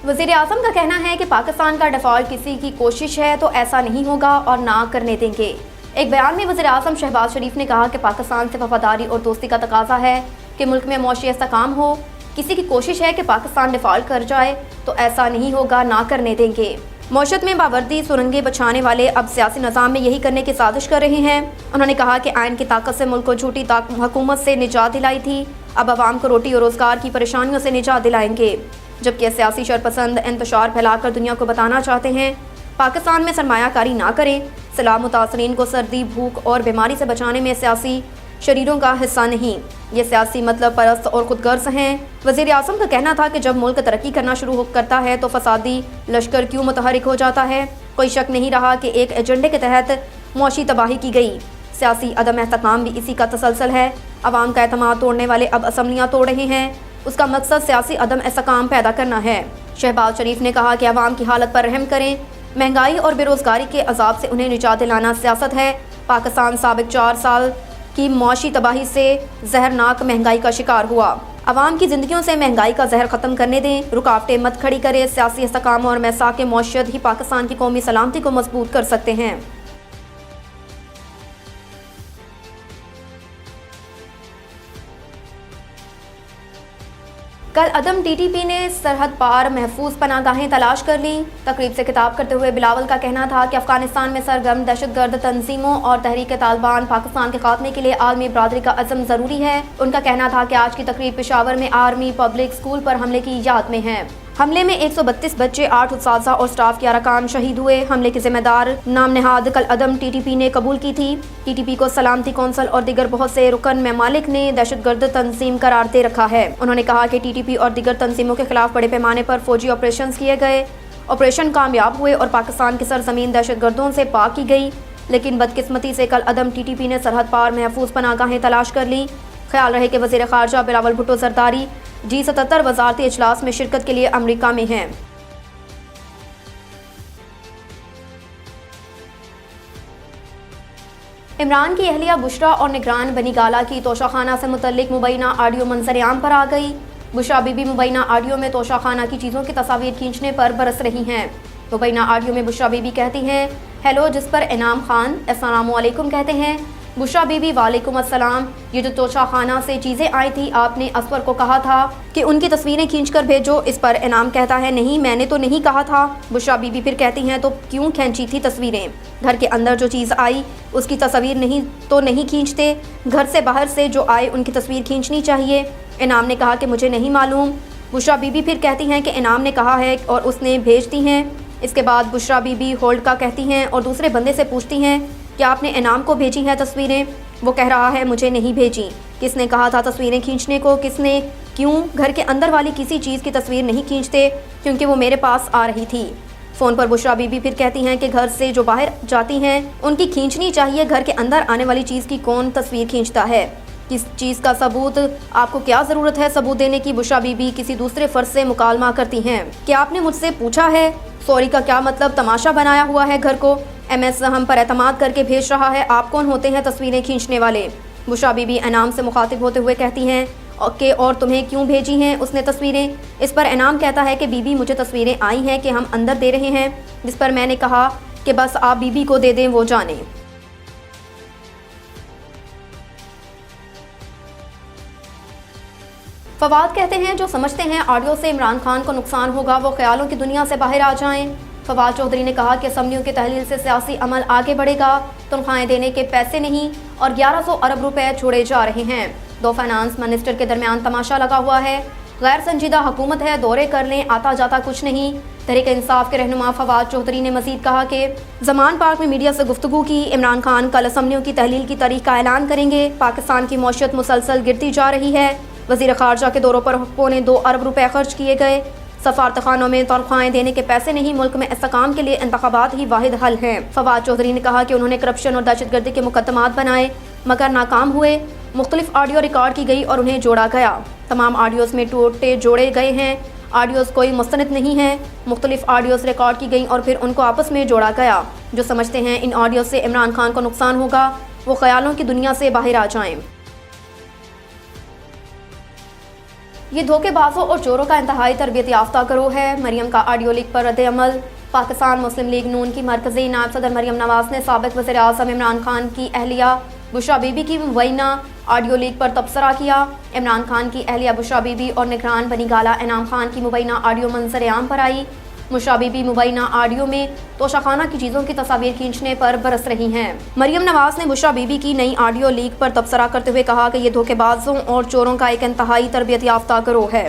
वज़ीर आज़म का कहना है कि पाकिस्तान का डिफ़ॉल्ट किसी की कोशिश है तो ऐसा नहीं होगा और ना करने देंगे। एक बयान में वज़ीर आज़म शहबाज शरीफ ने कहा कि पाकिस्तान से वफादारी और दोस्ती का तकाजा है कि मुल्क में मौशी इस्तेहकाम हो। किसी की कोशिश है कि पाकिस्तान डिफ़ॉल्ट कर जाए तो ऐसा नहीं होगा, ना करने देंगे। मौशत में बावर्दी सुरंगें बचाने वाले अब सियासी निज़ाम में यही करने की साजिश कर रहे हैं। उन्होंने कहा कि आइन की ताकत से मुल्क को झूठी हुकूमत से निजात दिलाई थी, अब आवाम को रोटी और रोज़गार की परेशानियों से निजात दिलाएंगे। जबकि सियासी शरपसंद इंतशार फैलाकर दुनिया को बताना चाहते हैं पाकिस्तान में सरमायाकारी ना करें। सैलाब मुतासरीन को सर्दी, भूख और बीमारी से बचाने में सियासी शरीरों का हिस्सा नहीं, ये सियासी मतलब परस्त और खुदगर्ज हैं। वज़ीर आज़म का कहना था कि जब मुल्क तरक्की करना शुरू करता है तो फसादी लश्कर क्यों मुतहरिक हो जाता है। कोई शक नहीं रहा कि एक एजेंडे के तहत मौशी तबाही की गई। सियासी अदम एहतकाम भी इसी का तसलसल है। अवाम का एतमाद तोड़ने वाले अब असम्बलियाँ तोड़ रहे हैं, उसका मकसद सियासी अदम एहतकाम पैदा करना है। शहबाज शरीफ ने कहा कि अवाम की हालत पर रहम करें, महंगाई और बेरोज़गारी के अजाब से उन्हें निजात दिलाना सियासत है। पाकिस्तान साबिक 4 साल की मौशी तबाही से जहरनाक महंगाई का शिकार हुआ। अवाम की ज़िंदगियों से महंगाई का जहर ख़त्म करने दें, रुकावटें मत खड़ी करें। सियासी इस्तेहकाम और मैसाक मौशियत ही पाकिस्तान की कौमी सलामती को मजबूत कर सकते हैं। कल अदम टीटीपी ने सरहद पार महफूज पनागाहें तलाश कर ली। तकरीब से खिताब करते हुए बिलावल का कहना था कि अफगानिस्तान में सरगर्म दहशतगर्द तंजीमों और तहरीक तालिबान पाकिस्तान के खात्मे के लिए आलमी बरादरी का अज़म ज़रूरी है। उनका कहना था कि आज की तकरीब पेशावर में आर्मी पब्लिक स्कूल पर हमले की याद में है। हमले में 132 बच्चे, 8 उस्ताज़ा और स्टाफ के अरकान शहीद हुए। हमले के जिम्मेदार नाम नहाद कल अदम टीटीपी ने कबूल की थी। टीटीपी को सलामती कौंसिल और दिगर बहुत से रुकन ममालिक ने दहशतगर्द तंजीम करार दे रखा है। उन्होंने कहा कि टीटीपी और दिगर तंजीमों के खिलाफ बड़े पैमाने पर फौजी ऑपरेशन किए गए। ऑपरेशन कामयाब हुए और पाकिस्तान की सरजमीन दहशतगर्दों से पाक की गई। लेकिन बदकिस्मती से कल अदम टीटीपी ने सरहद पार महफूज पनागाहें तलाश कर ली। ख्याल रहे कि वज़ीर ख़ारजा बिलावल भुट्टो ज़रदारी G77 वज़ारती इजलास में शिरकत के लिए अमरीका में हैं। इमरान की अहलिया बुशरा और निगरान बनी गाला की तोशाखाना से मुतल्लिक मुबैना ऑडियो मंजर-ए-आम पर आ गई। बुशरा बीबी मुबैना ऑडियो में तोशाखाना की चीज़ों की तस्वीर खींचने पर बरस रही हैं। मुबैना ऑडियो में बुशरा बीबी कहती हैं हेलो, जिस पर इनाम खान अस्सलामु अलैकुम कहते हैं। बुशरा बीबी वालेकुम अस्सलाम, ये जो तोशाखाना से चीज़ें आई थी आपने असवर को कहा था कि उनकी तस्वीरें खींचकर भेजो। इस पर इनाम कहता है नहीं, मैंने तो नहीं कहा था। बुशरा बीबी फिर कहती हैं तो क्यों खींची थी तस्वीरें? घर के अंदर जो चीज़ आई उसकी तस्वीर नहीं खींचते, घर से बाहर से जो आए उनकी तस्वीर खींचनी चाहिए। इनाम ने कहा कि मुझे नहीं मालूम। बुशरा बीबी फिर कहती हैं कि इनाम ने कहा है और उसने भेज दी हैं। इसके बाद बुशरा बीबी होल्ड का कहती हैं और दूसरे बंदे से पूछती हैं कि आपने इनाम को भेजी हैं तस्वीरें? वो कह रहा है मुझे नहीं भेजी। किसने कहा था तस्वीरें खींचने को? किसने? क्यों? घर के अंदर वाली किसी चीज़ की तस्वीर नहीं खींचते क्योंकि वो मेरे पास आ रही थी। फ़ोन पर बुशरा बीबी फिर कहती हैं कि घर से जो बाहर जाती हैं उनकी खींचनी चाहिए, घर के अंदर आने वाली चीज़ की कौन तस्वीर खींचता है? किस चीज़ का सबूत? आपको क्या ज़रूरत है सबूत देने की? बुशरा बीबी किसी दूसरे फ़र्ज से मुकालमा करती हैं कि आपने मुझसे पूछा है? सॉरी का क्या मतलब? तमाशा बनाया हुआ है घर को। MS हम पर एतमाद करके भेज रहा है। आप कौन होते हैं तस्वीरें खींचने वाले? बुशरा बीबी इनाम से मुखातिब होते हुए कहती हैं कि और तुम्हें क्यों भेजी हैं उसने तस्वीरें? इस पर इनाम कहता है कि बीबी मुझे तस्वीरें आई हैं कि हम अंदर दे रहे हैं, जिस पर मैंने कहा कि बस आप बीबी को दे दें, वो जाने। फवाद कहते हैं जो समझते हैं ऑडियो से इमरान खान को नुकसान होगा वो ख्यालों की दुनिया से बाहर आ जाएं। फवाद चौधरी ने कहा कि असम्बलियों की तहलील से सियासी अमल आगे बढ़ेगा, तनख्वाहें देने के पैसे नहीं और 1100 अरब रुपए छोड़े जा रहे हैं। दो फाइनेंस मिनिस्टर के दरमियान तमाशा लगा हुआ है, गैर संजीदा हुकूमत है, दौरे कर लें, आता जाता कुछ नहीं। तहरीक इंसाफ के रहनुमा फवाद चौधरी ने मजीद कहा कि जमान पार्क में मीडिया से गुफ्तगू की। इमरान खान कल असम्बलियों की तहलील की तारीख का ऐलान करेंगे। पाकिस्तान की मौशियत मुसलसल गिरती जा रही है। वज़ीर ख़ारजा के दौरों पर 2.25 अरब रुपए खर्च किए गए। सफारतखानों में तनख्वाहें देने के पैसे नहीं, मुल्क में इस्तेहकाम के लिए इंतखाबात ही वाहिद हल हैं। फवाद चौधरी ने कहा कि उन्होंने करप्शन और दहशतगर्दी के मुकदमात बनाए मगर नाकाम हुए। मुख्तलिफ ऑडियो रिकॉर्ड की गई और उन्हें जोड़ा गया। तमाम ऑडियोज़ में टोटे जोड़े गए हैं। ऑडियोज़ कोई मुस्तनद नहीं है। मुख्तलिफ ऑडियोज़ रिकॉर्ड की गई और फिर उनको आपस में जोड़ा गया। जो समझते हैं इन ऑडियो से इमरान खान को नुकसान होगा वो ख्यालों की दुनिया से बाहर आ जाएं। ये धोखेबाजों और चोरों का इंतहाई तरबियत याफ्ता गिरोह है। मरियम का ऑडियो लीक पर रद्द-ए-अमल। पाकिस्तान मुस्लिम लीग नून की मरकजी नायब सदर मरियम नवाज ने साबिक वज़ीर आज़म इमरान खान की अहलिया बुशरा बीबी की मुबैना ऑडियो लीक पर तबसरा किया। इमरान खान की अहलिया बुशरा बीबी और निगरान बनी गाला इनाम खान की मुबैना ऑडियो मंजर आम पर आई। बुशरा बीबी मुबैना ऑडियो में तोशाखाना की चीज़ों की तस्वीर खींचने पर बरस रही हैं। मरियम नवाज ने बुशरा बीबी की नई ऑडियो लीक पर तबसरा करते हुए कहा कि यह धोखेबाजों और चोरों का एक इंतहाई तरबियत याफ्ता गिरोह है।